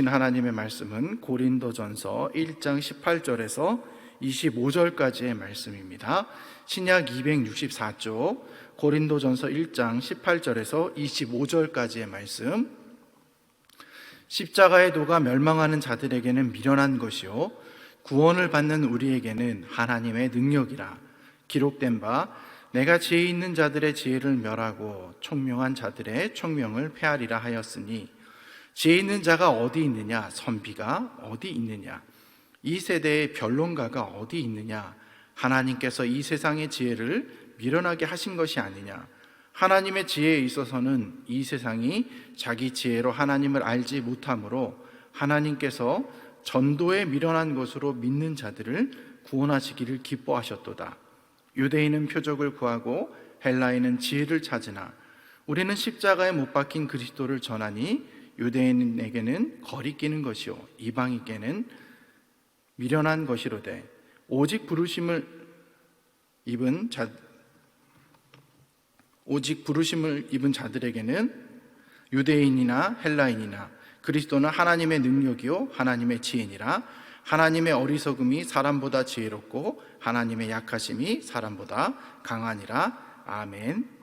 주신 하나님의 말씀은 고린도전서 1장 18절에서 25절까지의 말씀입니다. 신약 264쪽 고린도전서 1장 18절에서 25절까지의 말씀. 십자가의 도가 멸망하는 자들에게는 미련한 것이요 구원을 받는 우리에게는 하나님의 능력이라. 기록된 바 내가 지혜 있는 자들의 지혜를 멸하고 총명한 자들의 총명을 폐하리라 하였으니, 지혜 있는 자가 어디 있느냐? 선비가 어디 있느냐? 이 세대의 변론가가 어디 있느냐? 하나님께서 이 세상의 지혜를 미련하게 하신 것이 아니냐? 하나님의 지혜에 있어서는 이 세상이 자기 지혜로 하나님을 알지 못하므로 하나님께서 전도에 미련한 것으로 믿는 자들을 구원하시기를 기뻐하셨도다. 유대인은 표적을 구하고 헬라인은 지혜를 찾으나 우리는 십자가에 못 박힌 그리스도를 전하니 유대인에게는 거리끼는 것이요 이방인에게는 미련한 것이로되 오직 부르심을 입은 자들에게는 유대인이나 헬라인이나 그리스도는 하나님의 능력이요 하나님의 지혜니라. 하나님의 어리석음이 사람보다 지혜롭고 하나님의 약하심이 사람보다 강하니라. 아멘.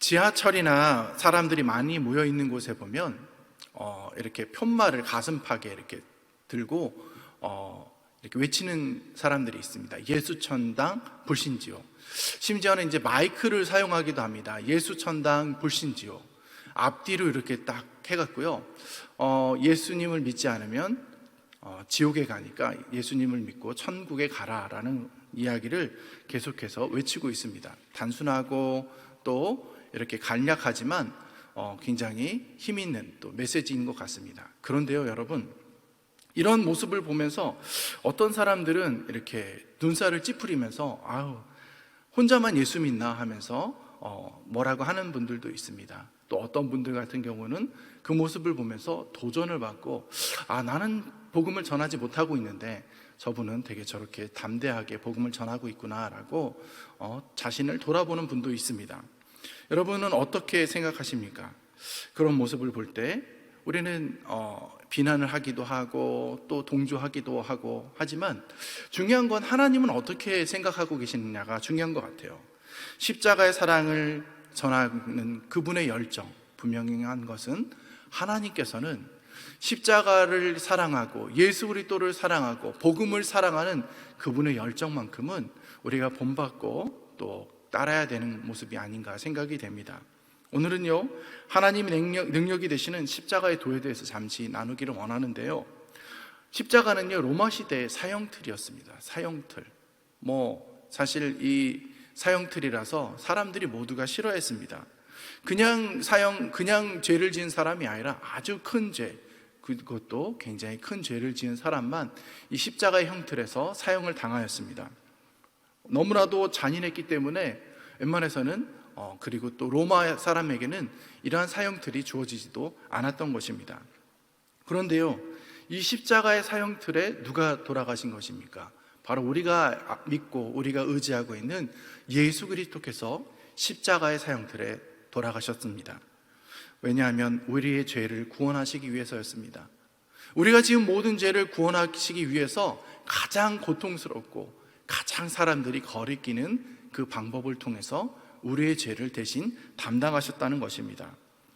지하철이나 사람들이 많이 모여 있는 곳에 보면 이렇게 푯말을 가슴팍에 이렇게 들고 이렇게 외치는 사람들이 있습니다. 예수천당 불신지요. 심지어는 이제 마이크를 사용하기도 합니다. 예수천당 불신지요. 앞뒤로 이렇게 딱 해갖고요. 예수님을 믿지 않으면 지옥에 가니까 예수님을 믿고 천국에 가라라는 이야기를 계속해서 외치고 있습니다. 단순하고 또 이렇게 간략하지만 굉장히 힘 있는 또 메시지인 것 같습니다. 그런데요, 여러분, 이런 모습을 보면서 어떤 사람들은 이렇게 눈살을 찌푸리면서 아우 혼자만 예수 믿나 하면서 뭐라고 하는 분들도 있습니다. 또 어떤 분들 같은 경우는 그 모습을 보면서 도전을 받고 나는 복음을 전하지 못하고 있는데 저분은 되게 저렇게 담대하게 복음을 전하고 있구나라고 자신을 돌아보는 분도 있습니다. 여러분은 어떻게 생각하십니까? 그런 모습을 볼 때 우리는 비난을 하기도 하고 또 동조하기도 하고 하지만 중요한 건 하나님은 어떻게 생각하고 계시느냐가 중요한 것 같아요. 십자가의 사랑을 전하는 그분의 열정, 분명한 것은 하나님께서는 십자가를 사랑하고 예수 그리스도를 사랑하고 복음을 사랑하는 그분의 열정만큼은 우리가 본받고 또 따라야 되는 모습이 아닌가 생각이 됩니다. 오늘은요, 하나님의 능력이 되시는 십자가의 도에 대해서 잠시 나누기를 원하는데요. 십자가는요, 로마 시대의 사형틀이었습니다. 사형틀. 사실 이 사형틀이라서 사람들이 모두가 싫어했습니다. 그냥 죄를 지은 사람이 아니라 아주 큰 죄, 그것도 굉장히 큰 죄를 지은 사람만 이 십자가의 형틀에서 사형을 당하였습니다. 너무나도 잔인했기 때문에 웬만해서는 그리고 또 로마 사람에게는 이러한 사형틀이 주어지지도 않았던 것입니다. 그런데요, 이 십자가의 사형틀에 누가 돌아가신 것입니까? 바로 우리가 믿고 우리가 의지하고 있는 예수 그리스도께서 십자가의 사형틀에 돌아가셨습니다. 왜냐하면 우리의 죄를 구원하시기 위해서였습니다. 우리가 지은 모든 죄를 구원하시기 위해서 가장 고통스럽고 가장 사람들이 거리끼는 그 방법을 통해서 우리의 죄를 대신 담당하셨다는 것입니다.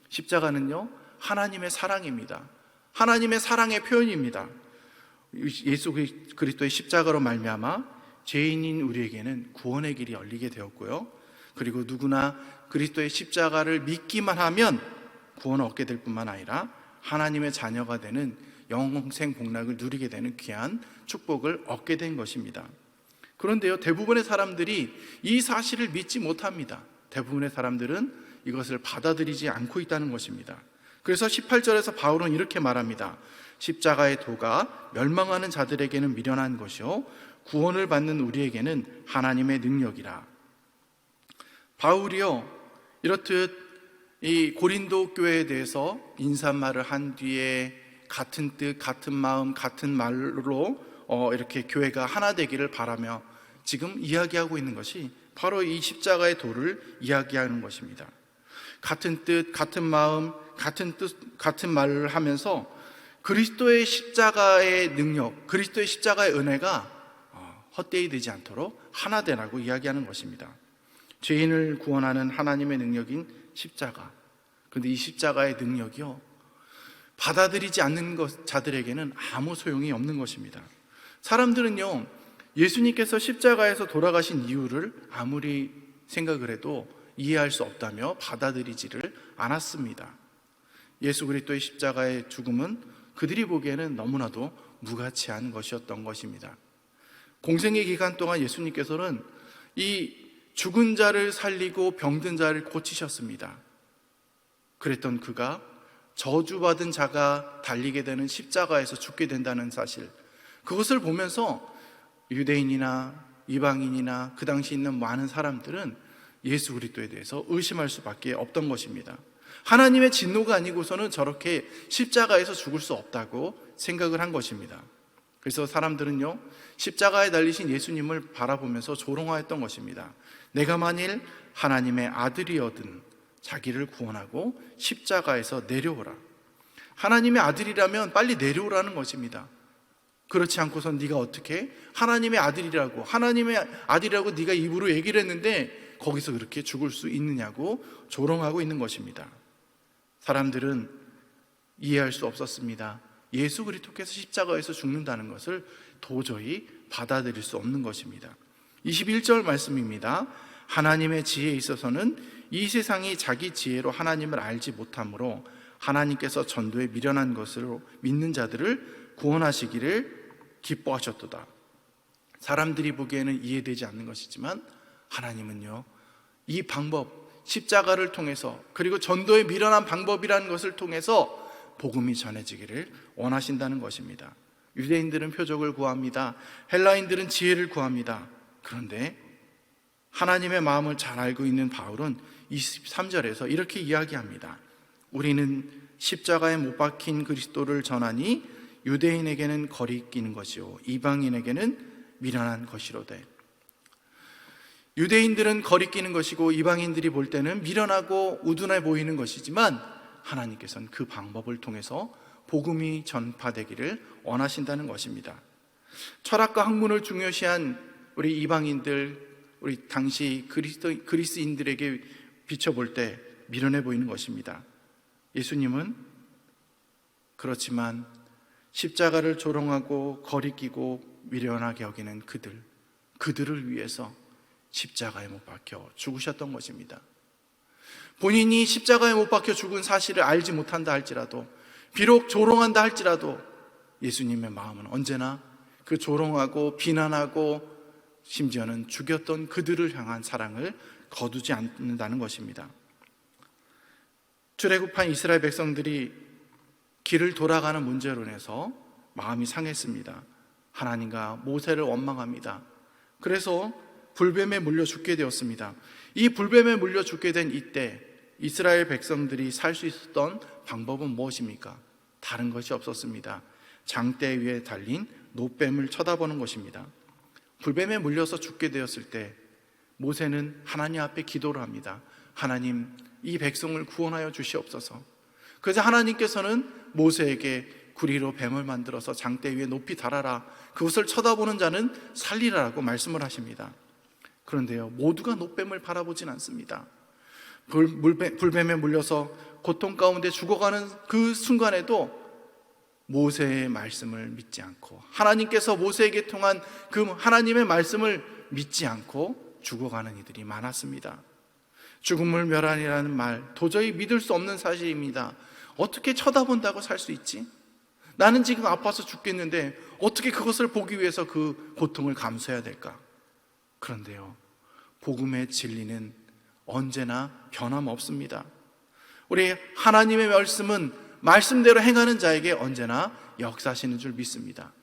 십자가는요, 하나님의 사랑입니다. 하나님의 사랑의 표현입니다. 예수 그리스도의 십자가로 말미암아 죄인인 우리에게는 구원의 길이 열리게 되었고요, 그리고 누구나 그리스도의 십자가를 믿기만 하면 구원을 얻게 될 뿐만 아니라 하나님의 자녀가 되는 영생 복락을 누리게 되는 귀한 축복을 얻게 된 것입니다. 그런데요, 대부분의 사람들이 이 사실을 믿지 못합니다. 대부분의 사람들은 이것을 받아들이지 않고 있다는 것입니다. 그래서 18절에서 바울은 이렇게 말합니다. 십자가의 도가 멸망하는 자들에게는 미련한 것이요 구원을 받는 우리에게는 하나님의 능력이라. 바울이요, 이렇듯 이 고린도 교회에 대해서 인사말을 한 뒤에 같은 뜻, 같은 마음, 같은 말로 이렇게 교회가 하나 되기를 바라며 지금 이야기하고 있는 것이 바로 이 십자가의 도를 이야기하는 것입니다. 같은 뜻, 같은 마음, 같은 말을 하면서 그리스도의 십자가의 능력, 그리스도의 십자가의 은혜가 헛되이 되지 않도록 하나 되라고 이야기하는 것입니다. 죄인을 구원하는 하나님의 능력인 십자가. 그런데 이 십자가의 능력이요, 받아들이지 않는 자들에게는 아무 소용이 없는 것입니다. 사람들은요, 예수님께서 십자가에서 돌아가신 이유를 아무리 생각을 해도 이해할 수 없다며 받아들이지를 않았습니다. 예수 그리스도의 십자가의 죽음은 그들이 보기에는 너무나도 무가치한 것이었던 것입니다. 공생의 기간 동안 예수님께서는 이 죽은 자를 살리고 병든 자를 고치셨습니다. 그랬던 그가 저주받은 자가 달리게 되는 십자가에서 죽게 된다는 사실, 그것을 보면서 유대인이나 이방인이나 그 당시 있는 많은 사람들은 예수 그리스도에 대해서 의심할 수밖에 없던 것입니다. 하나님의 진노가 아니고서는 저렇게 십자가에서 죽을 수 없다고 생각을 한 것입니다. 그래서 사람들은요, 십자가에 달리신 예수님을 바라보면서 조롱하였던 것입니다. 내가 만일 하나님의 아들이어든 자기를 구원하고 십자가에서 내려오라. 하나님의 아들이라면 빨리 내려오라는 것입니다. 그렇지 않고선 네가 어떻게 하나님의 아들이라고 네가 입으로 얘기를 했는데 거기서 그렇게 죽을 수 있느냐고 조롱하고 있는 것입니다. 사람들은 이해할 수 없었습니다. 예수 그리스도께서 십자가에서 죽는다는 것을 도저히 받아들일 수 없는 것입니다. 21절 말씀입니다. 하나님의 지혜에 있어서는 이 세상이 자기 지혜로 하나님을 알지 못하므로 하나님께서 전도에 미련한 것으로 믿는 자들을 구원하시기를 기뻐하셨도다. 사람들이 보기에는 이해되지 않는 것이지만 하나님은요, 이 방법, 십자가를 통해서, 그리고 전도에 미련한 방법이라는 것을 통해서 복음이 전해지기를 원하신다는 것입니다. 유대인들은 표적을 구합니다. 헬라인들은 지혜를 구합니다. 그런데 하나님의 마음을 잘 알고 있는 바울은 23절에서 이렇게 이야기합니다. 우리는 십자가에 못 박힌 그리스도를 전하니 유대인에게는 거리끼는 것이요 이방인에게는 미련한 것이로되. 유대인들은 거리끼는 것이고 이방인들이 볼 때는 미련하고 우둔해 보이는 것이지만 하나님께서는 그 방법을 통해서 복음이 전파되기를 원하신다는 것입니다. 철학과 학문을 중요시한 우리 이방인들, 우리 당시 그리스인들에게 비춰볼 때 미련해 보이는 것입니다. 예수님은 그렇지만 십자가를 조롱하고 거리끼고 미련하게 여기는 그들을 위해서 십자가에 못 박혀 죽으셨던 것입니다. 본인이 십자가에 못 박혀 죽은 사실을 알지 못한다 할지라도, 비록 조롱한다 할지라도 예수님의 마음은 언제나 그 조롱하고 비난하고 심지어는 죽였던 그들을 향한 사랑을 거두지 않는다는 것입니다. 출애굽한 이스라엘 백성들이 길을 돌아가는 문제로 인해서 마음이 상했습니다. 하나님과 모세를 원망합니다. 그래서 불뱀에 물려 죽게 되었습니다. 이 불뱀에 물려 죽게 된 이때 이스라엘 백성들이 살 수 있었던 방법은 무엇입니까? 다른 것이 없었습니다. 장대 위에 달린 노뱀을 쳐다보는 것입니다. 불뱀에 물려서 죽게 되었을 때 모세는 하나님 앞에 기도를 합니다. 하나님, 이 백성을 구원하여 주시옵소서. 그래서 하나님께서는 모세에게 구리로 뱀을 만들어서 장대 위에 높이 달아라. 그것을 쳐다보는 자는 살리라라고 말씀을 하십니다. 그런데요, 모두가 노뱀을 바라보진 않습니다. 불뱀에 물려서 고통 가운데 죽어가는 그 순간에도 모세의 말씀을 믿지 않고, 하나님께서 모세에게 통한 그 하나님의 말씀을 믿지 않고 죽어가는 이들이 많았습니다. 죽음을 멸하리라는 말, 도저히 믿을 수 없는 사실입니다. 어떻게 쳐다본다고 살 수 있지? 나는 지금 아파서 죽겠는데 어떻게 그것을 보기 위해서 그 고통을 감수해야 될까? 그런데요, 복음의 진리는 언제나 변함없습니다. 우리 하나님의 말씀은 말씀대로 행하는 자에게 언제나 역사하시는 줄 믿습니다.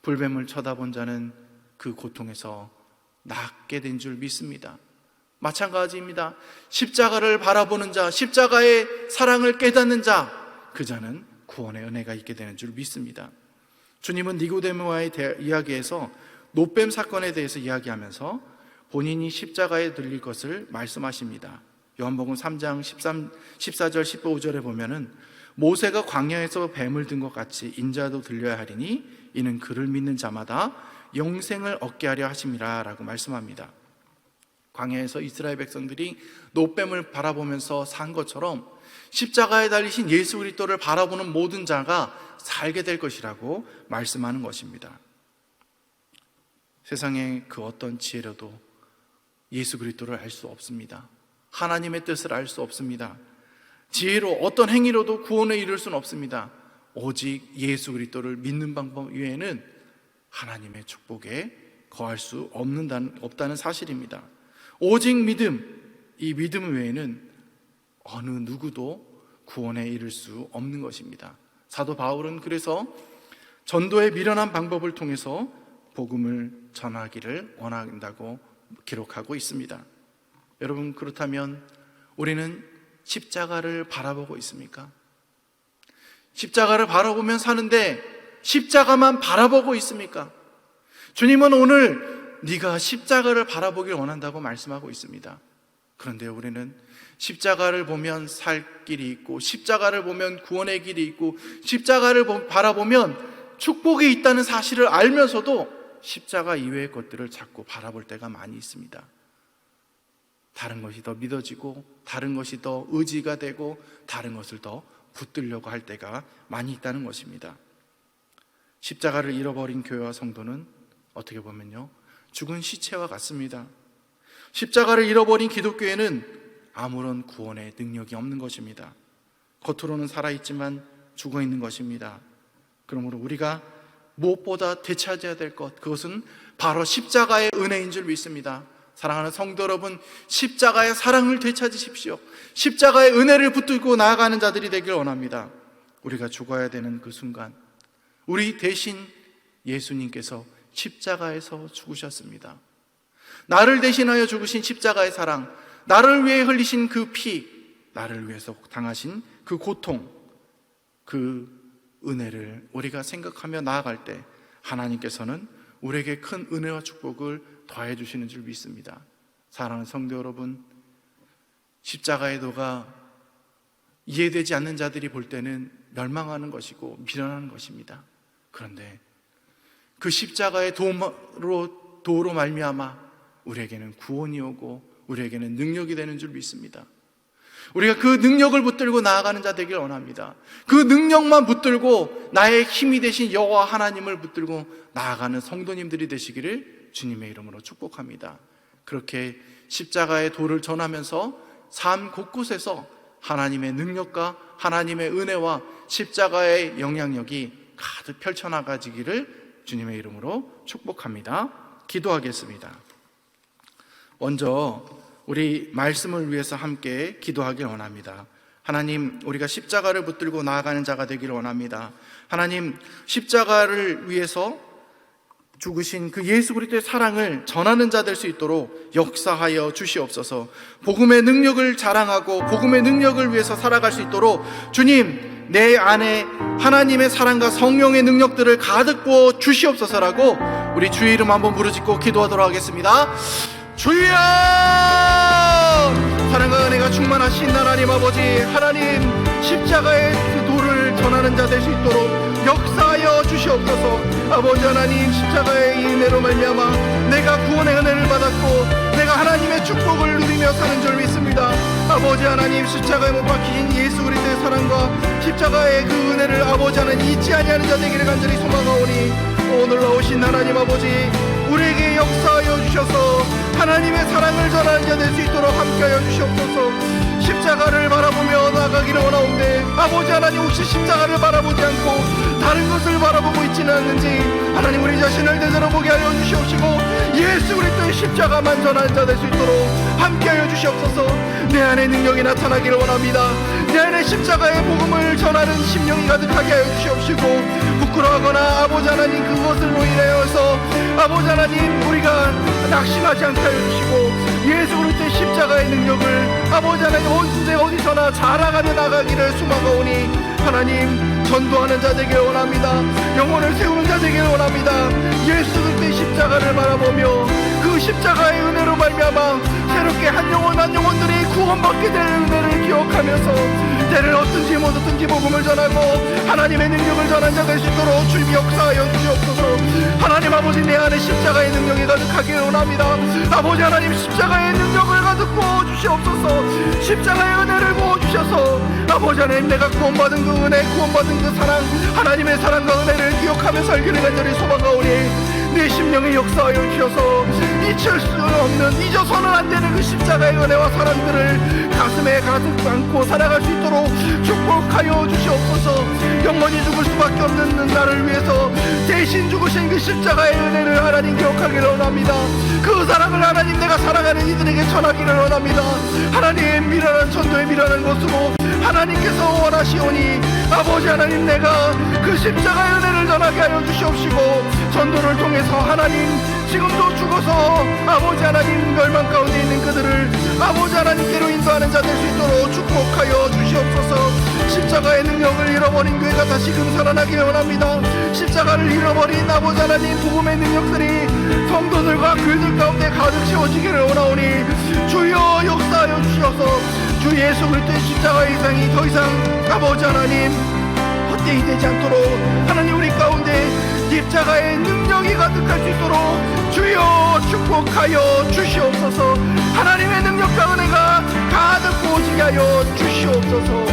불뱀을 쳐다본 자는 그 고통에서 낫게 된 줄 믿습니다. 마찬가지입니다. 십자가를 바라보는 자, 십자가의 사랑을 깨닫는 자, 그 자는 구원의 은혜가 있게 되는 줄 믿습니다. 주님은 니고데모와의 이야기에서 노뱀 사건에 대해서 이야기하면서 본인이 십자가에 들릴 것을 말씀하십니다. 요한복음 3장 14절 15절에 보면은 모세가 광야에서 뱀을 든 것 같이 인자도 들려야 하리니 이는 그를 믿는 자마다 영생을 얻게 하려 하심이라 라고 말씀합니다. 광야에서 이스라엘 백성들이 노뱀을 바라보면서 산 것처럼 십자가에 달리신 예수 그리스도를 바라보는 모든 자가 살게 될 것이라고 말씀하는 것입니다. 세상의 그 어떤 지혜로도 예수 그리스도를 알 수 없습니다. 하나님의 뜻을 알 수 없습니다. 지혜로 어떤 행위로도 구원에 이를 수는 없습니다. 오직 예수 그리스도를 믿는 방법 외에는 하나님의 축복에 거할 수 없다는 사실입니다. 오직 믿음, 이 믿음 외에는 어느 누구도 구원에 이를 수 없는 것입니다. 사도 바울은 그래서 전도의 미련한 방법을 통해서 복음을 전하기를 원한다고 기록하고 있습니다. 여러분, 그렇다면 우리는 십자가를 바라보고 있습니까? 십자가를 바라보면 사는데 십자가만 바라보고 있습니까? 주님은 오늘 네가 십자가를 바라보길 원한다고 말씀하고 있습니다. 그런데 우리는 십자가를 보면 살 길이 있고, 십자가를 보면 구원의 길이 있고, 십자가를 바라보면 축복이 있다는 사실을 알면서도 십자가 이외의 것들을 자꾸 바라볼 때가 많이 있습니다. 다른 것이 더 믿어지고, 다른 것이 더 의지가 되고, 다른 것을 더 붙들려고 할 때가 많이 있다는 것입니다. 십자가를 잃어버린 교회와 성도는 어떻게 보면요, 죽은 시체와 같습니다. 십자가를 잃어버린 기독교회는 아무런 구원의 능력이 없는 것입니다. 겉으로는 살아있지만 죽어있는 것입니다. 그러므로 우리가 무엇보다 되찾아야 될 것, 그것은 바로 십자가의 은혜인 줄 믿습니다. 사랑하는 성도 여러분, 십자가의 사랑을 되찾으십시오. 십자가의 은혜를 붙들고 나아가는 자들이 되길 원합니다. 우리가 죽어야 되는 그 순간, 우리 대신 예수님께서 십자가에서 죽으셨습니다. 나를 대신하여 죽으신 십자가의 사랑, 나를 위해 흘리신 그 피, 나를 위해서 당하신 그 고통, 그 은혜를 우리가 생각하며 나아갈 때 하나님께서는 우리에게 큰 은혜와 축복을 더해 주시는 줄 믿습니다. 사랑하는 성도 여러분, 십자가의 도가 이해되지 않는 자들이 볼 때는 멸망하는 것이고 미련하는 것입니다. 그런데 그 십자가의 도로 말미암아 우리에게는 구원이 오고 우리에게는 능력이 되는 줄 믿습니다. 우리가 그 능력을 붙들고 나아가는 자 되길 원합니다. 그 능력만 붙들고 나의 힘이 되신 여호와 하나님을 붙들고 나아가는 성도님들이 되시기를 주님의 이름으로 축복합니다. 그렇게 십자가의 도를 전하면서 삶 곳곳에서 하나님의 능력과 하나님의 은혜와 십자가의 영향력이 가득 펼쳐나가지기를 주님의 이름으로 축복합니다. 기도하겠습니다. 먼저 우리 말씀을 위해서 함께 기도하길 원합니다. 하나님, 우리가 십자가를 붙들고 나아가는 자가 되기를 원합니다. 하나님, 십자가를 위해서 죽으신 그 예수 그리스도의 사랑을 전하는 자 될 수 있도록 역사하여 주시옵소서. 복음의 능력을 자랑하고 복음의 능력을 위해서 살아갈 수 있도록 주님, 내 안에 하나님의 사랑과 성령의 능력들을 가득 부어 주시옵소서라고 우리 주의 이름 한번 부르짖고 기도하도록 하겠습니다. 주여! 사랑과 은혜가 충만하신 하나님 아버지, 하나님 십자가의 그 도를 전하는 자 될 수 있도록 역사하여 주시옵소서. 아버지 하나님, 십자가의 이 은혜로 말미암아 내가 구원의 은혜를 받았고 내가 하나님의 축복을 누리며 사는 줄 믿습니다. 아버지 하나님, 십자가에 못 박히신 예수 그리스도의 사랑과 십자가의 그 은혜를 아버지 하나님 잊지 아니하는 자 되기를 간절히 소망하오니, 오늘 나오신 하나님 아버지, 우리에게 역사하여 주셔서 하나님의 사랑을 전하는 자 될 수 있도록 함께하여 주시옵소서. 십자가를 바라보며 나아가기를 원하온데 아버지 하나님, 혹시 십자가를 바라보지 않고 다른 것을 바라보고 있지는 않는지 하나님, 우리 자신을 되돌아보게 하여 주시옵시고 예수 그리스도의 십자가만 전하는 자 될 수 있도록 함께하여 주시옵소서. 내 안에 능력이 나타나기를 원합니다. 내 안에 십자가의 복음을 전하는 심령이 가득하게 하여 주시옵시고, 부끄러워하거나 아버지 하나님 그것으로 인하여서 아버지 하나님 우리가 낙심하지 않게 하여 주시고 예수 그리스도의 십자가의 능력을 아버지 하나님 언제 어디서나 자랑하며 나가기를 소망하오니, 하나님 전도하는 자 되기를 원합니다. 영혼을 세우는 자 되기를 원합니다. 예수 그리스도의 십자가를 바라보며 그 그 십자가의 은혜로 말미암아 새롭게 한 영혼들이 구원받게 될 은혜를 기억하면서 때를 얻든지 못 얻든지 복음을 전하고 하나님의 능력을 전한 자 될 수 있도록 주님 역사하여 주옵소서. 하나님 아버지, 내 안에 십자가의 능력이 가득하기를 원합니다. 아버지 하나님, 십자가의 능력을 가득 부어주시옵소서. 십자가의 은혜를 부어주셔서 아버지 하나님, 내가 구원받은 그 은혜, 구원받은 그 사랑, 하나님의 사랑과 은혜를 기억하며 살기를 간절히 소망하오니 내 심령에 역사하여 주셔서 잊을 수 없는, 잊어서는 안 되는 그 십자가의 은혜와 사랑들을 가슴에 가득 안고 살아갈 수 있도록 축복하여 주시옵소서. 영원히 죽을 수밖에 없는 나를 위해서 대신 죽으신 그 십자가의 은혜를 하나님 기억하기를 원합니다. 그 사랑을 하나님, 내가 사랑하는 이들에게 전하기를 원합니다. 하나님, 미련한 천도의 미련한 것으로 하나님께서 원하시오니 아버지 하나님, 내가 그 십자가의 은혜를 전하게 하여 주시옵시고 전도를 통해서 하나님, 지금도 죽어서 아버지 하나님 멸망 가운데 있는 그들을 아버지 하나님께로 인도하는 자 될 수 있도록 축복하여 주시옵소서. 십자가의 능력을 잃어버린 교회가 다시금 살아나기를 원합니다. 십자가를 잃어버린 아버지 하나님 복음의 능력들이 성도들과 교회들 가운데 가득 채워지기를 원하오니 주여 역사하여 주셔서 주 예수 그리스도의 십자가의 이상이 더 이상 아버지 하나님 헛되이 되지 않도록 하나님, 우리 가운데 십자가의 능력이 가득할 수 있도록 주여 축복하여 주시옵소서. 하나님의 능력과 은혜가 가득 부어지게 하여 주시옵소서.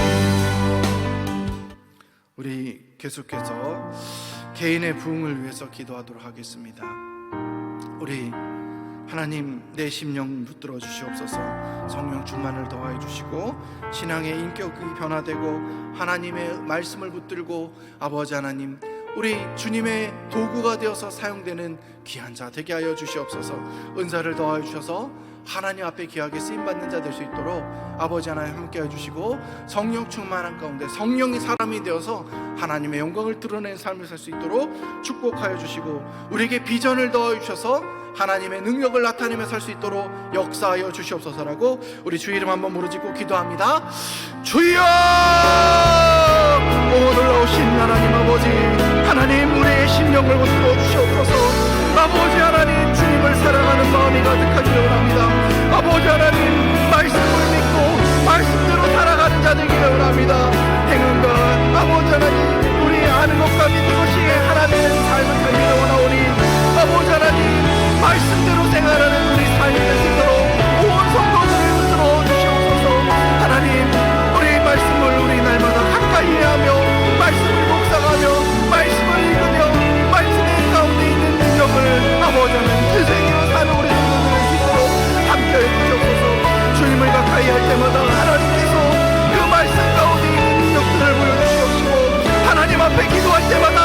우리 계속해서 개인의 부흥을 위해서 기도하도록 하겠습니다. 우리 하나님, 내 심령 붙들어 주시옵소서. 성령 충만을 더하여 주시고 신앙의 인격이 변화되고 하나님의 말씀을 붙들고 아버지 하나님, 우리 주님의 도구가 되어서 사용되는 귀한 자 되게 하여 주시옵소서. 은사를 더하여 주셔서 하나님 앞에 귀하게 쓰임받는 자 될 수 있도록 아버지 하나님 함께 해주시고 성령 충만한 가운데 성령이 사람이 되어서 하나님의 영광을 드러내는 삶을 살 수 있도록 축복하여 주시고 우리에게 비전을 더하여 주셔서 하나님의 능력을 나타내며 살 수 있도록 역사하여 주시옵소서라고 우리 주 이름 한번 부르짖고 기도합니다. 주여! 오 놀라우신 하나님 아버지, 하나님 우리의 심령을 붙들어 주시옵소서. 아버지 하나님, 주님을 사랑하는 마음이 가득하기를 원합니다. 아버지 하나님, 말씀을 믿고 말씀대로 살아가는 자 되기를 원합니다. 행운과 아버지 하나님, 우리 아는 것과 믿는 것이 하나님의 삶을 살기를 원하오니 아버지 하나님, 말씀대로 생활하는 우리 삶이 될 수 있도록 온 성도들을 붙들어 주시옵소서. 하나님, 우리 말씀을 우리 날마다 가까이 하며 말씀을 묵상하며 말씀을 읽으며 말씀의 가운데 있는 능력을 아버지 하나님 되새기며 사는 우리 성도들 될 수 있도록 함께해 주시옵소서. 주님을 가까이 할 때마다 하나님께서 그 말씀 가운데 있는 능력들을 보여주시옵시고 하나님 앞에 기도할 때마다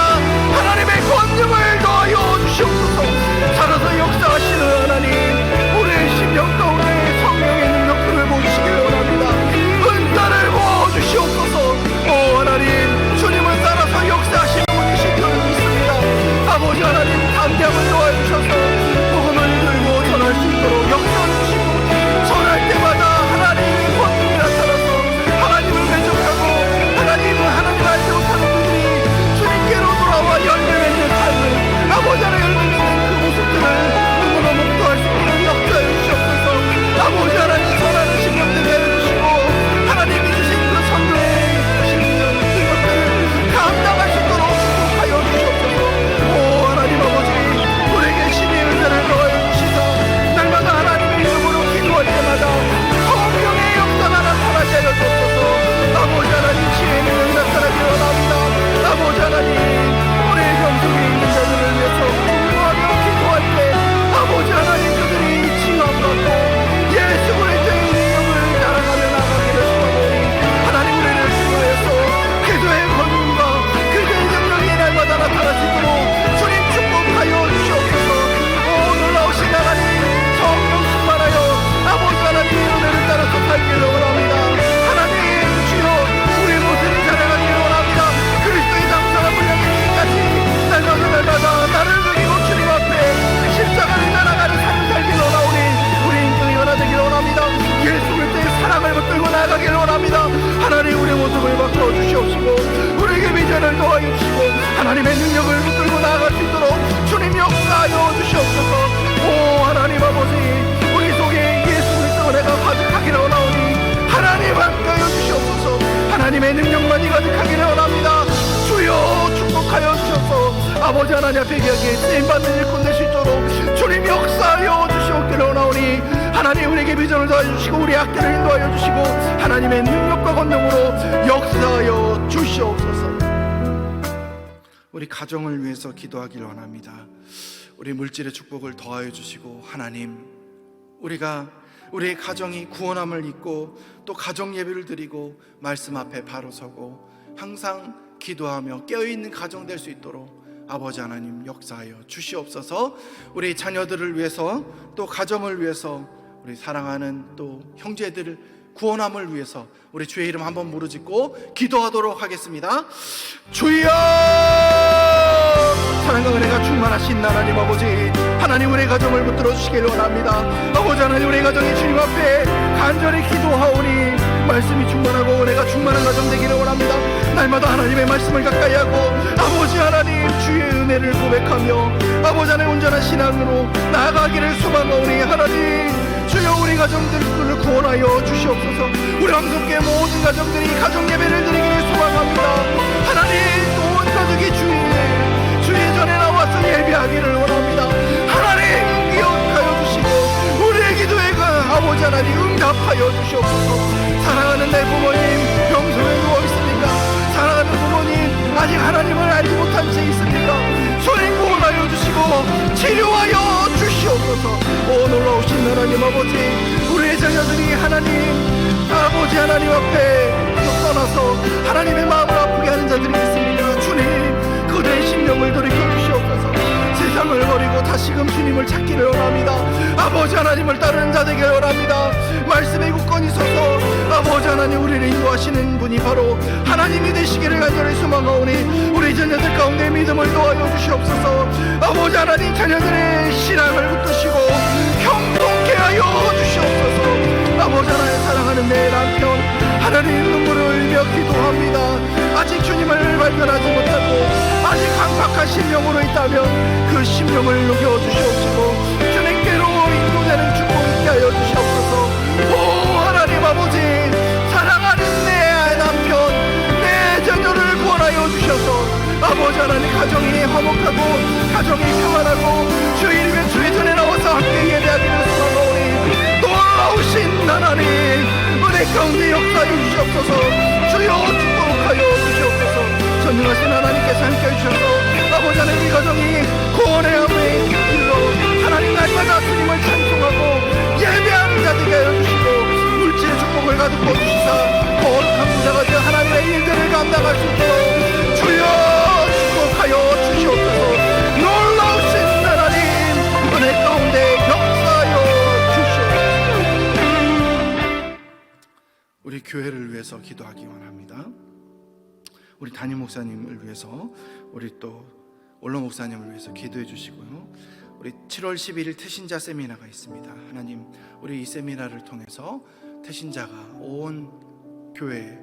아버지 하나님 앞에 여기에 쓰임받는 일꾼 될 수 있도록 주님 역사하여 주시옵기를 원하오니, 하나님 우리에게 비전을 더해주시고 우리 학교를 인도하여 주시고 하나님의 능력과 권능으로 역사하여 주시옵소서. 우리 가정을 위해서 기도하길 원합니다. 우리 물질의 축복을 더하여 주시고, 하나님 우리의 가정이 구원함을 입고 또 가정 예배를 드리고 말씀 앞에 바로 서고 항상 기도하며 깨어있는 가정 될 수 있도록 아버지 하나님 역사하여 주시옵소서. 우리 자녀들을 위해서 또 가정을 위해서 우리 사랑하는 또 형제들을 구원함을 위해서 우리 주의 이름 한번 부르짖고 기도하도록 하겠습니다. 주여, 사랑과 은혜가 충만하신 하나님 아버지, 하나님 우리의 가정을 붙들어 주시기를 원합니다. 아버지 하나님 우리의 가정이 주님 앞에 간절히 기도하오니 말씀이 충만하고 은혜가 충만한 가정 되기를 원합니다. 날마다 하나님의 말씀을 가까이 하고 아버지 하나님 주의 은혜를 고백하며 아버지 하나님 온전한 신앙으로 나아가기를 소망하오니, 하나님 주여 우리 가정들을 구원하여 주시옵소서. 우리 왕성교회 모든 가정들이 가정 예배를 드리기를 소망합니다. 하나님 온 가족이 주의 전에 나와서 예배하기를 원합니다. 하나님 기억하여 주시고 우리의 기도에 아버지 하나님 응답하여 주시옵소서. 사랑하는 내 부모님 병성에 누워 있습니까? 사랑하는 부모님 아직 하나님을 알지 못한 채 있습니까? 주님 구원하여 주시고 치료하여 주시옵소서. 오 놀라우신 하나님 아버지, 우리의 자녀들이 하나님 아버지 하나님 앞에 떠나서 하나님의 마음을 아프게 하는 자들이 있습니다. 주님 그들의 심령을 돌이켜 주시옵소서. 세상을 버리고 다시금 주님을 찾기를 원합니다. 아버지 하나님을 따르는 자 되기를 원합니다. 말씀의 굳건히 서서 아버지 하나님 우리를 인도하시는 분이 바로 하나님이 되시기를 간절히 소망하오니, 우리 자녀들 가운데 믿음을 도와여 주시옵소서. 아버지 하나님 자녀들의 신앙을 붙드시고 형통케 하여 주시옵소서. 아버지 하나님 사랑하는 내 남편 하나님 눈물을 흘려 기도합니다. 아직 주님을 발견하지 못하고 아직 강팍한 심령으로 있다면 그 심령을 녹여 주시옵시고 주님께로 인도되는 축복 있게 하여 주시옵소서. 오 하나님 아버지, 사랑하는 내 남편 내 자녀를 구원하여 주셔서 아버지 하나님 가정이 화목하고 가정이 평안하고 주 이름의 주의 전에 나와서 함께 예배하기를 소망하오니, 놀라우신 하나님 은혜 가운데 역사해 주시옵소서. 주여 축복하여 주시옵소서. 전능하신 하나님께서 함께해 주셔서 아버지 하나님 이 가정이 구원의 함에 이르러 하나님 날마다 주님을 찬송하고 예배하는 자 되게 하여 주시고 물질의 축복을 가득 부어주시사 거룩한 부자가 되어 하나님의 일들을 감당할 수 있도록 주여 축복하여 주시옵소서. 놀라우신 하나님 은혜 가운데 역사하여 주시옵소서. 우리 교회를 위해서 기도하기 원합니다. 우리 담임 목사님을 위해서, 우리 또 원로 목사님을 위해서 기도해 주시고요. 우리 7월 11일 태신자 세미나가 있습니다. 하나님 우리 이 세미나를 통해서 태신자가 온 교회에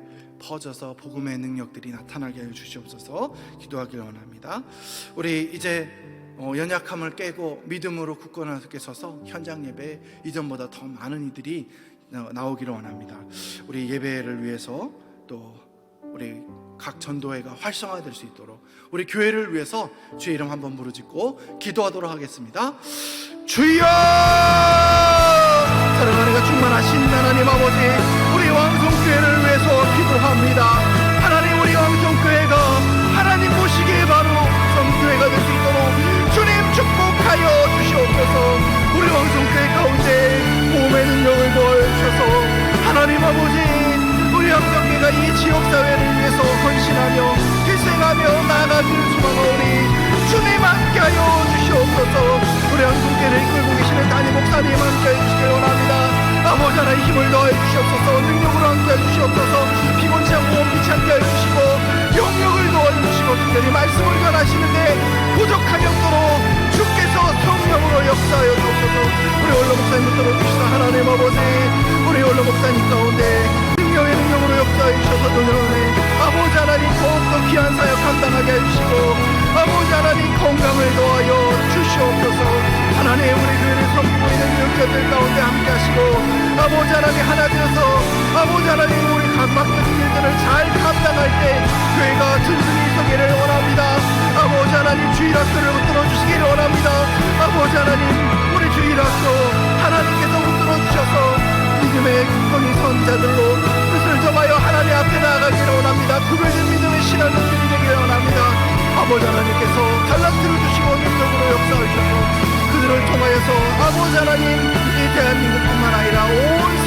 퍼져서 복음의 능력들이 나타나게 하여 주시옵소서. 기도하길 원합니다. 우리 이제 연약함을 깨고 믿음으로 굳건하게 서서 현장 예배에 이전보다 더 많은 이들이 나오기를 원합니다. 우리 예배를 위해서 또 우리 각 전도회가 활성화될 수 있도록 우리 교회를 위해서 주의 이름 한번 부르짖고 기도하도록 하겠습니다. 주여, 사랑하는 가 충만하신 하나님 아버지, 우리 왕성교회를 위해서 기도합니다. 하나님 우리 왕성교회가 하나님 보시기에 바로 성교회가 될 수 있도록 주님 축복하여 주시옵소서. 우리 왕성교회 가운데 몸의 능력을 도와주셔서 하나님 아버지 우리 왕성교회가 이 지역사회를 위해서 헌신하며 희생하며 나아가기를 소망하오니 주님 함께하여 주시옵소서. 우리 왕성교회를 이끌고 계시는 담임 목사님 함께해 주시길 원합니다. 아버지 하나님 힘을 더해 주시옵소서. 능력으로 함께해 주시옵소서. 피곤치 않고 원피치 함께해 주시고 영역을 도와주시고 특별히 말씀을 전하시는데 부족함이 없도록 주께서 성령으로 역사하여 주옵소서. 우리 원로 목사님 붙들어 주시다 하나님 아버지, 우리 원로 목사님 가운데 능력의 능력으로 역사해 주셔서 노년에 아버지 하나님 더욱더 귀한 사역 감당하게 해주시고 아버지 하나님 건강을 더하여 주시옵소서. 하나님 우리 교회를 섬기고 있는 영자들 가운데 함께 하시고 아버지 하나님 하나 되어서 아버지 하나님 우리 각 맡은 일들을 잘 감당할 때 교회가 든든히 서기를 원합니다. 아버지 하나님 주일학교를 붙들어 주시기를 원합니다. 아버지 하나님 우리 주일학교 하나님께서 붙들어 주셔서 믿음의 기꺼이 선자들로 뜻을 정하여 하나님 앞에 나아가기를 원합니다. 구별된 믿음의 신앙들이 되기를 원합니다. 아버지 하나님께서 달란트를 주시고 능력으로 역사하셔서 그들을 통하여서 아버지 하나님 이 대한민국뿐만 아니라 온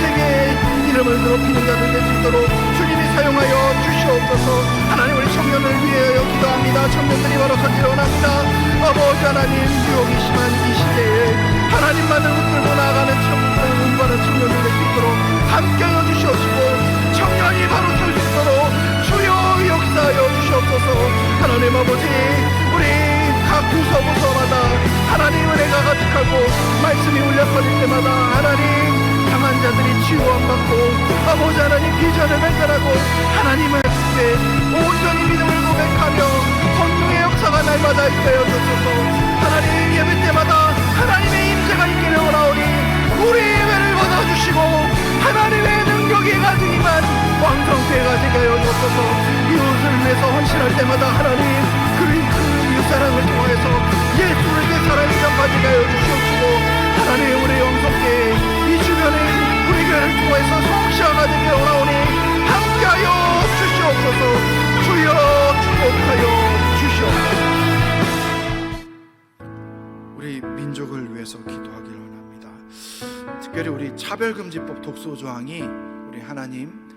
세계의 이름을 높이는 자들 될 수 있도록 주님이 사용하여 주시옵소서. 하나님 우리 청년을 위하여 기도합니다. 청년들이 바로 서기를 원합니다. 아버지 하나님 유혹이 심한 이 시대에 하나님만을 붙들고 나아가는 청년들 응원하는 청년들 될 수 있도록 함께하여 주시옵시고 청년이 바로 설 수 있도록 주여 역사하여 주시옵소서. 하나님 아버지 우리 각 부서마다 하나님 은혜가 가득하고 말씀이 울려 퍼질 때마다 하나님 강한 자들이 치유함받고 아버지 하나님 비전을 발견하고 하나님을 때 온전히 믿음을 고백하며 성령의 역사가 날마다 있어요 주소서. 하나님 예배 때마다 하나님의 임재가 있기를 원하오니 우리 예배를 받아주시고 하나님의 능력이 가득이만 왕성케 가지게 하여 주소서. 이웃을 위해서 헌신할 때마다 하나님 그 사랑을 통해서 예수에게 사랑이 전파지게 하여 주시옵시고 하나님 우리 영성께 이 주변에 우리 교회를 통해서 성시아가 되기를 원하오니 함께하여 주시옵소서. 주여 축복하여 주시옵소서. 우리 민족을 위해서 기도하기를 원합니다. 특별히 우리 차별금지법 독소조항이 우리 하나님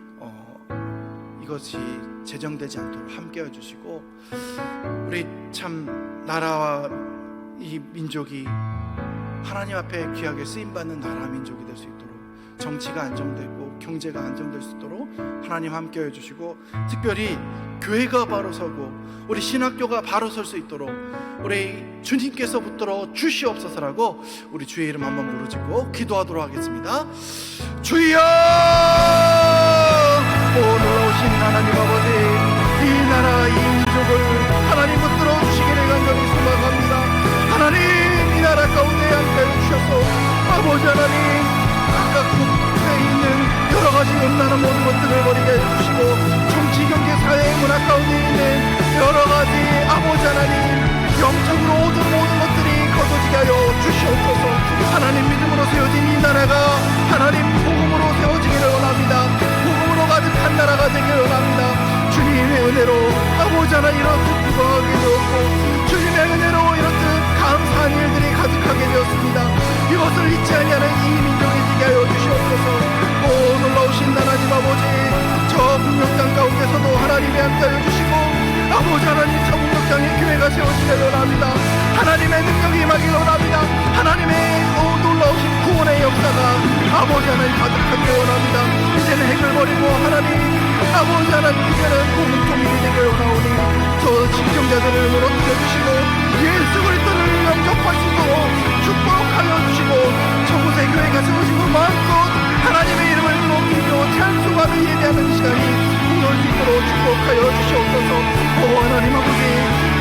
이것이 제정되지 않도록 함께해 주시고 우리 참 나라와 이 민족이 하나님 앞에 귀하게 쓰임받는 나라 민족이 될 수 있도록 정치가 안정되고 경제가 안정될 수 있도록 하나님 함께해 주시고 특별히 교회가 바로 서고 우리 신학교가 바로 설 수 있도록 우리 주님께서 붙들어 주시옵소서라고 우리 주의 이름 한번 부르짖고 기도하도록 하겠습니다. 주여 놀라우신 하나님 아버지 이 나라 이 민족을 하나님 붙들어 주시기를 간절히 소망합니다. 하나님 이 나라 가운데 함께해 주셔서 아버지 하나님 각각 국가에 있는 여러 가지 음란한 모든 것들을 버리게 해주시고 정치 경제 사회 문화 가운데 있는 여러 가지 아버지 하나님 영적으로 모든 것들이 거둬지게 하여 주시옵소서. 하나님 믿음으로 세워진 이 나라가 하나님 복음으로 세워지기를 원합니다. 복음으로 가득한 나라가 되기를 원합니다. 주님의 은혜로 아버지 하나님 이렇듯 부강하게 되었고 주님의 은혜로 이렇듯 감사한 일들이 가득하게 되었습니다. 이것을 잊지 아니하는 이 민족이 되게 하여 주시옵소서. 오 놀라우신 하나님 아버지 저 북녘땅 가운데서도 하나님이 함께하여 주시고 아버지 하나님 저 북녘땅에 교회가 세워지기를 원합니다. 하나님의 능력이 임하기를 원합니다. 하나님의 놀라우신 구원의 역사가 아버지 하나님 가득하기를 원합니다. 이제는 핵을 버리고 하나님 아버지 하나님 이제는 공통민이 되기를 원하오니 저 진정자들을 무너뜨려 주시고 예수 그리스도를 영접할 수 있도록 축복하여 주시고 저곳에 교회가 세워지고 마음껏 하나님의 이름을 높이며 찬송하며 예배하는 시간이 올 수 있도록 축복하여 주시옵소서. 오 하나님 아버지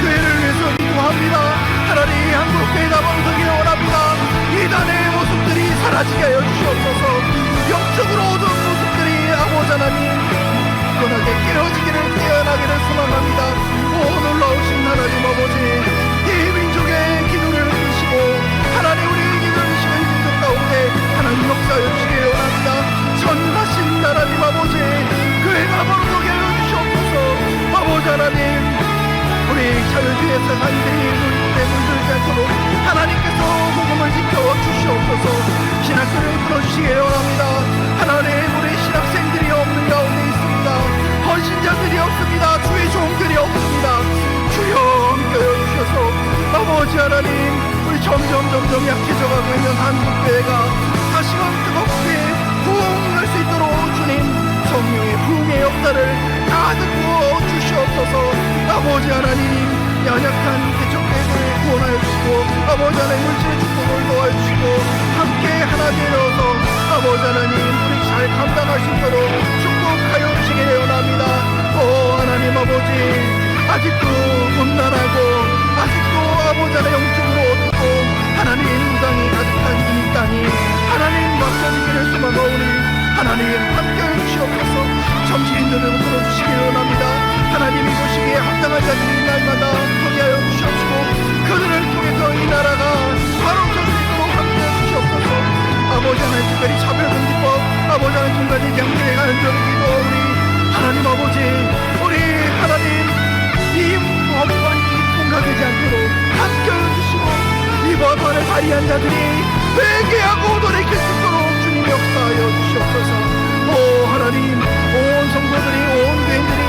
교회를 위해서 기도합니다. 하나님 한국교회 나방서기를 원합니다. 이단의 모습들이 사라지게 하여 주시옵소서. 영적으로 어두운 모습들이 아버지 하나님 깨어나게 깨어나기를 소망합니다. 오 놀라우신 하나님 아버지 이 민족의 기도를 들으시고 하나님 우리의 기도를 들으시고 이 민족 가운데 하나님 역사하여 주시기를 원합니다. 전하신 하나님 아버지 교회가 바로서게 하여 주시옵소서. 아버지 하나님 우리 자유주의 세상들이 물들지 않도록 하나님께서 복음을 지켜주시옵소서. 신학교를 풀어주시기를 원합니다. 하나님 우리 신학생들이 없는 가운데 있습니다. 헌신자들이 없습니다. 주의 종들이 없습니다. 주여 함께하여 주셔서 아버지 하나님 우리 점점 약해져가고 있는 한국교회가 다시금 뜨겁게 부흥할 수 있도록 주님 성령의 부흥의 역사를 가득 부어 주시옵소서. 아버지 하나님 연약한 개척교회를 구원하여 주시고 아버지 하나님 물질의 축복을 도와주시고 함께 하나 되어서 아버지 하나님 우리 잘 감당할 수 있도록 축복하여 주시기를 원합니다. 오 하나님 아버지 아직도 음란하고 아직도 아버지 하나님 영적으로 어둡고 하나님 무당이 가득한 이 땅이 하나님 막혀지기를 소망하오니 하나님 함께해 주시옵소서. 정치인들을 불러주시기 원합니다. 하나님 이곳이기에 합당한 자들이 날마다 서게 하여 주시옵소서. 가리한 자들이 회개하고 돌이킬 수 있도록 주님 역사하여 주시옵소서. 오 하나님, 온 성도들이, 온 교인들이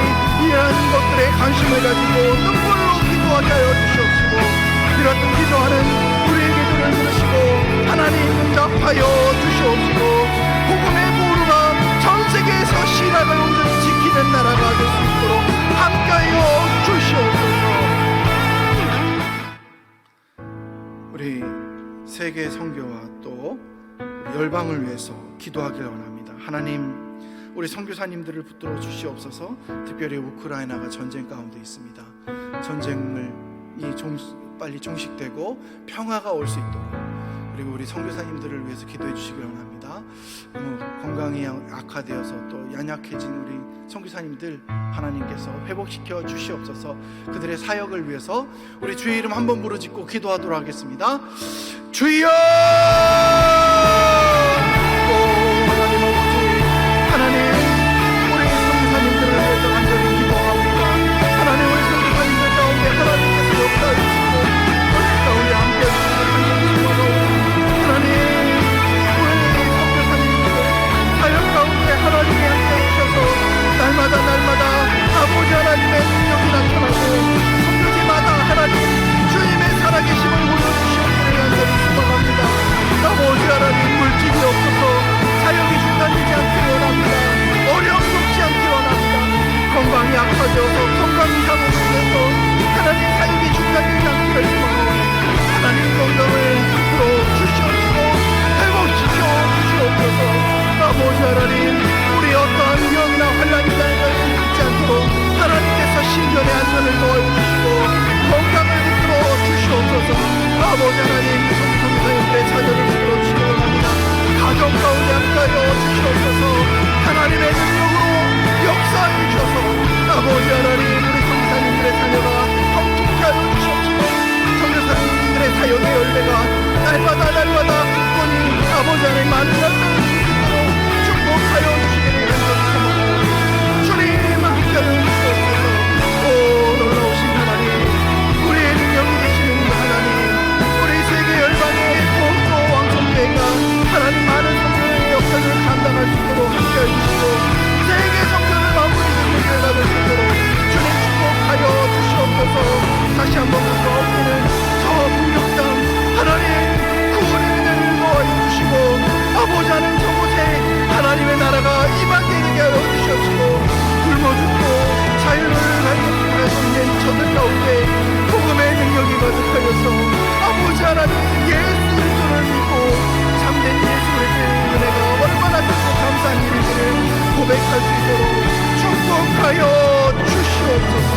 이러한 것들에 관심을 가지고 눈물로 기도하게 하여 주시옵시고, 이렇듯 기도하는 우리의 기도를 들으시고 하나님 응답하여 주시옵시고, 복음의 보루가 전 세계에서 신학을 온전히 지키는 나라가 될 수 있도록 함께하여 주시옵소서. 우리 세계 선교와 또 열방을 위해서 기도하길 원합니다. 하나님, 우리 선교사님들을 붙들어 주시옵소서. 특별히 우크라이나가 전쟁 가운데 있습니다. 전쟁을 빨리 종식되고 평화가 올 수 있도록, 그리고 우리 선교사님들을 위해서 기도해 주시길 원합니다. 건강이 악화되어서 또 연약해진 우리 선교사님들 하나님께서 회복시켜 주시옵소서. 그들의 사역을 위해서 우리 주의 이름 한번 부르짖고 기도하도록 하겠습니다. 주여! 하나님 아버지, 하나님, 우리 선교사님들을 위해서 간절히 기도합니다. 하나님, 우리 선교사님들 가운데 하나님께서 역사해 주시고 우리 가운데 함께 해주시고 간절히 기도하옵니다. 하나님, 우리 선교사님들 사역 가운데 하나님이 함께 해주셔서 날마다 아버지 하나님의 능력이 나타나고 선교지마다 하나님 주님의 살아계심을 보여주시옵기를 간절히 소망합니다. 아버지 하나님, 물질이 없어서 사역이 중단되지 않기 원합니다. 어려움 겪지 않기 원합니다. 건강이 악화되어서 건강 이상으로 인해서 하나님 사역이 중단되지 않기를 소망합니다. 하나님 건강을 풀어 주시옵시고 회복시켜 주시옵소서. 아버지 하나님, 우리 어떠한 위험이나 환난이 있지 않도록 하나님께서 신변의 안전을 도와주시고 건강을 이끌어 주시옵소서. 아버지 하나님, 성도님들의 자녀를 이끌어 주시기 원합니다. 가정 가운데 함께하여 주시옵소서. 하나님의 능력으로 역사해 주셔서 아버지 하나님, 우리 성도님들의 자녀가 성숙케 하여 주시옵시고 성도님들의 사역의 열매가 날마다 굳건히 아버지 하나님 많은 날들을 주시도록 축복하여 주시기를 간절히 소망합니다. 주님 함께하여 주시옵소서. 오 놀라우신 하나님, 우리의 능력이 되시는 하나님, 우리 세계 열방의 복도 왕성교회가 하나님 많은 성도의 역사를 감당할 수 있도록 함께해 주시고 세계 성전을 마무리짓는 교회가 될 수 있도록 주님 축복하여 주시옵소서. 다시 한번 우리가 엎드는 저 북녘땅 하나님 구원의 은혜를 도와해 주시고 아버지 하나님 저곳에 하나님의 나라가 임하게 되게 하여 주시옵시고 굶어 죽고 자유를 발견하여 있는 저들 가운데 복음의 능력이 가득하여서 아버지 하나님 예수 그리스도를 믿고 참된 예수 그리스도의 은혜가 얼마나 크고 감사한 일인지를 고백할 수 있도록 축복하여 주시옵소서.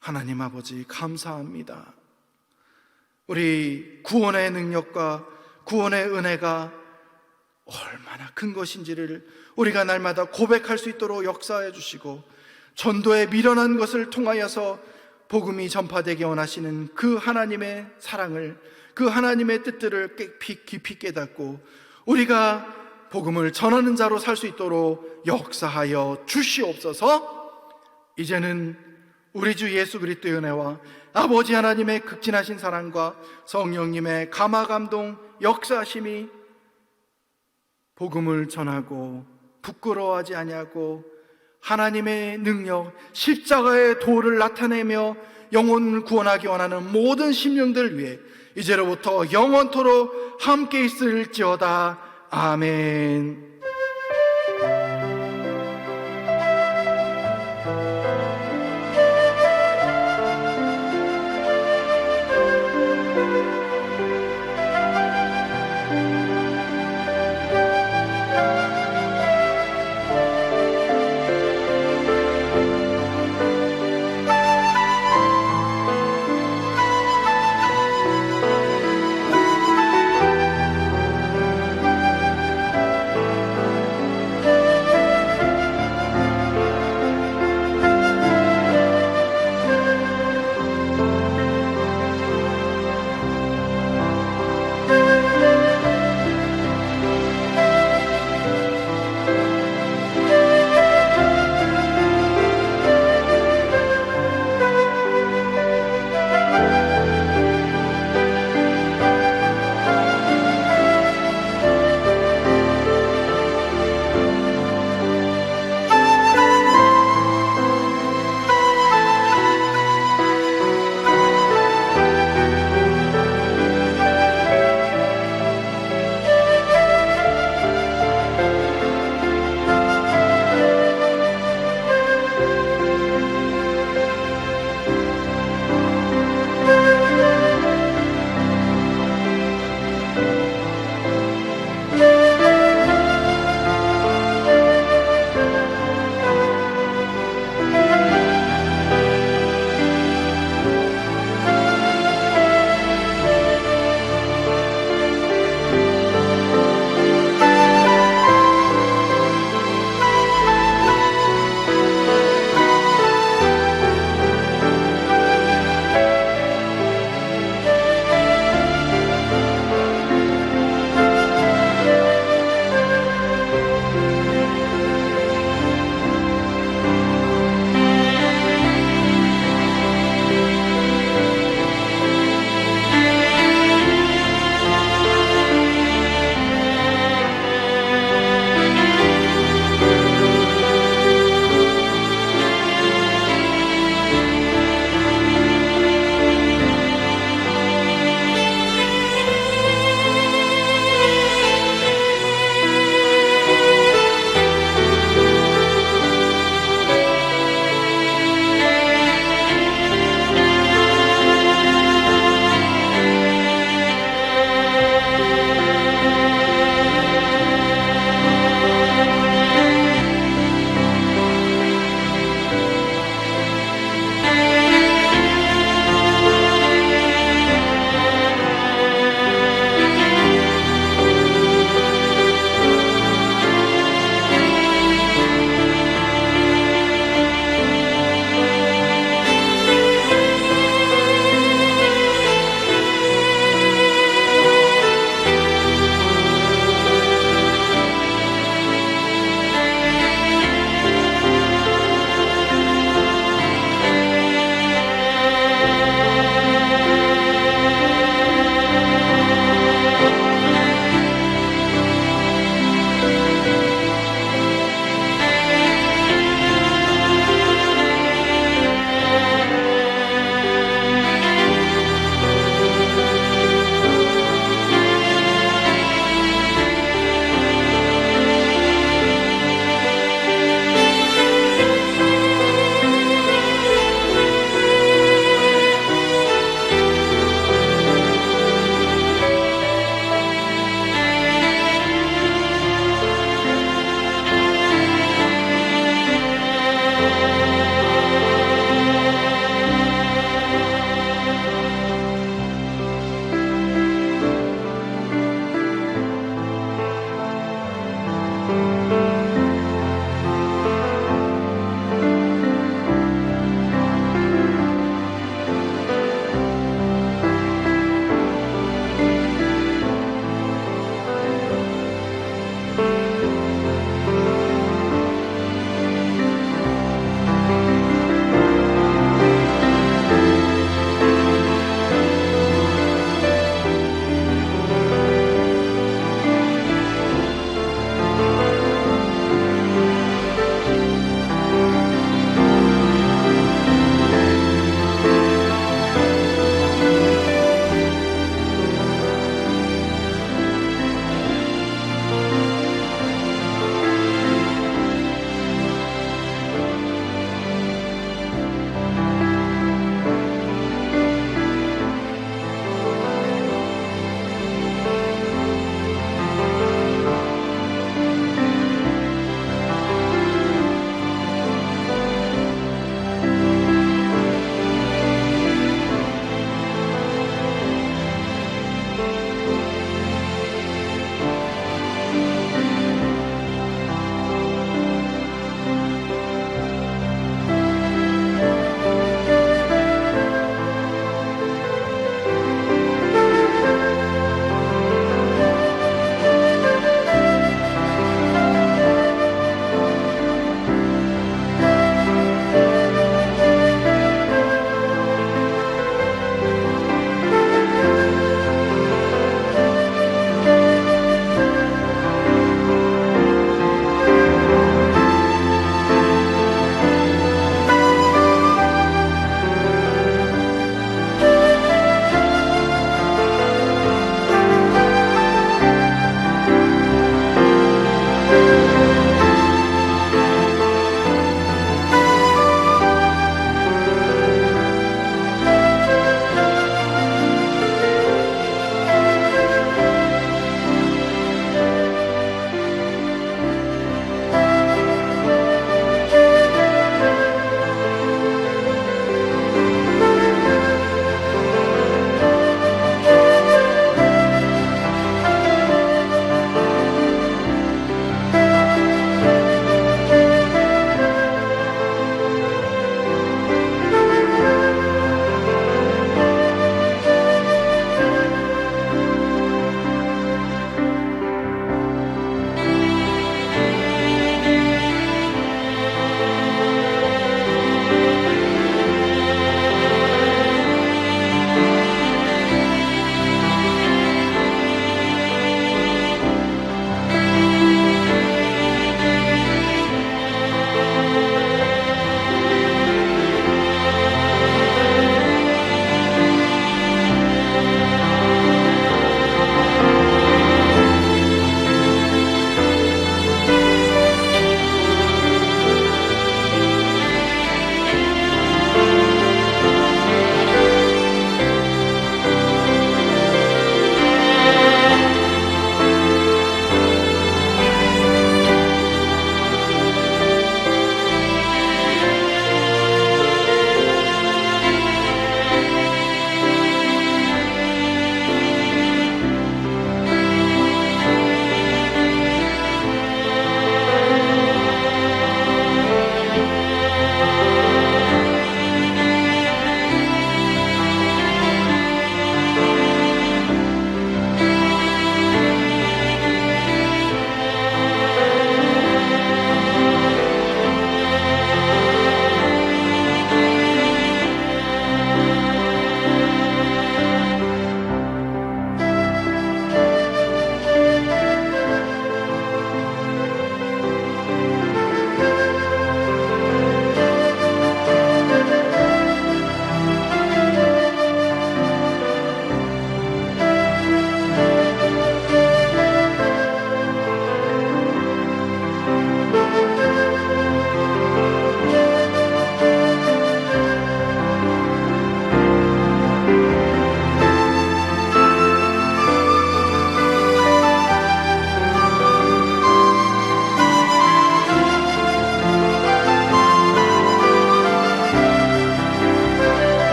하나님 아버지 감사합니다. 우리 구원의 능력과 구원의 은혜가 얼마나 큰 것인지를 우리가 날마다 고백할 수 있도록 역사해 주시고 전도에 미련한 것을 통하여서 복음이 전파되게 원하시는 그 하나님의 사랑을, 그 하나님의 뜻들을 깊이 깨닫고 우리가 복음을 전하는 자로 살 수 있도록 역사하여 주시옵소서. 이제는 우리 주 예수 그리스도의 은혜와 아버지 하나님의 극진하신 사랑과 성령님의 감화 감동 역사하심이 복음을 전하고 부끄러워하지 아니하고 하나님의 능력 십자가의 도를 나타내며 영혼을 구원하기 원하는 모든 심령들 위해 이제로부터 영원토록 함께 있을지어다. 아멘.